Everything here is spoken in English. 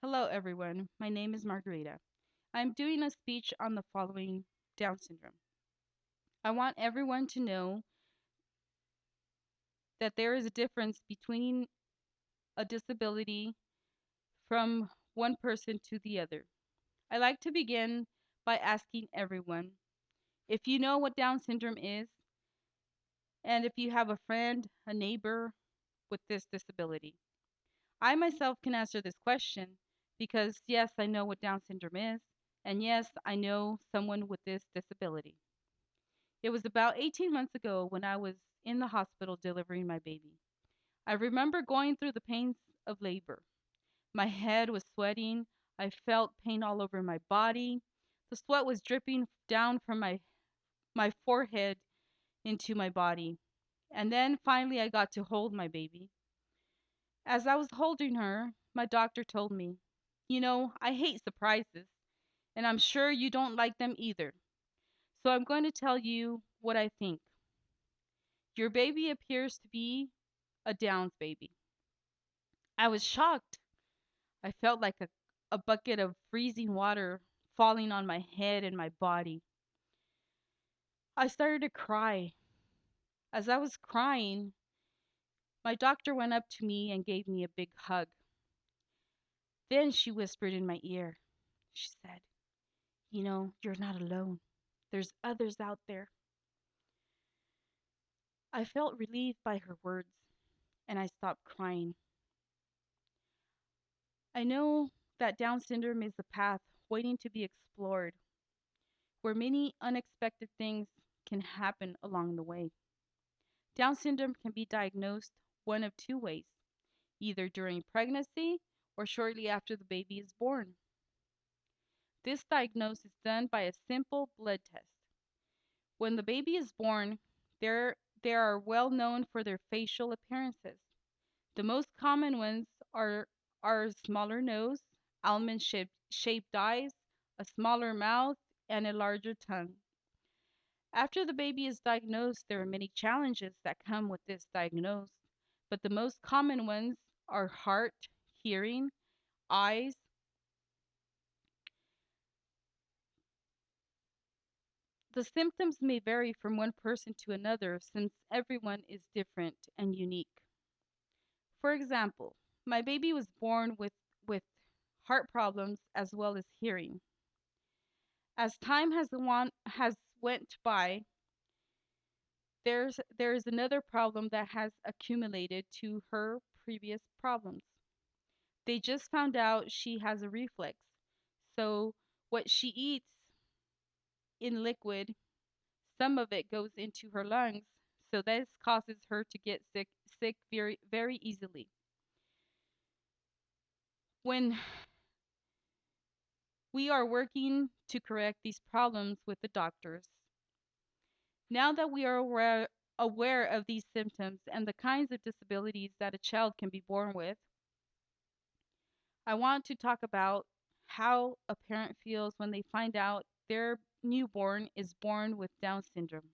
Hello, everyone. My name is Margarita. I'm doing a speech on the following Down syndrome. I want everyone to know that there is a difference between a disability from one person to the other. I like to begin by asking everyone if you know what Down syndrome is and if you have a friend, a neighbor with this disability. I myself can answer this question because, yes, I know what Down syndrome is, and yes, I know someone with this disability. It was about 18 months ago when I was in the hospital delivering my baby. I remember going through the pains of labor. My head was sweating. I felt pain all over my body. The sweat was dripping down from my forehead into my body. And then finally, I got to hold my baby. As I was holding her, my doctor told me, I hate surprises, and I'm sure you don't like them either. So I'm going to tell you what I think. Your baby appears to be a Downs baby. I was shocked. I felt like a bucket of freezing water falling on my head and my body. I started to cry. As I was crying, my doctor went up to me and gave me a big hug. Then she whispered in my ear. She said, you're not alone. There's others out there. I felt relieved by her words and I stopped crying. I know that Down syndrome is a path waiting to be explored where many unexpected things can happen along the way. Down syndrome can be diagnosed one of two ways, either during pregnancy or shortly after the baby is born. This diagnosis is done by a simple blood test. When the baby is born, they are well known for their facial appearances. The most common ones are a smaller nose, almond shaped eyes, a smaller mouth, and a larger tongue. After the baby is diagnosed, there are many challenges that come with this diagnosis, but the most common ones are heart, hearing, eyes. The symptoms may vary from one person to another since everyone is different and unique. For example, my baby was born with heart problems as well as hearing. As time has went by, there is another problem that has accumulated to her previous problems. They just found out she has a reflex. So what she eats in liquid, some of it goes into her lungs. So this causes her to get sick very very easily. When we are working to correct these problems with the doctors, now that we are aware of these symptoms and the kinds of disabilities that a child can be born with, I want to talk about how a parent feels when they find out their newborn is born with Down syndrome.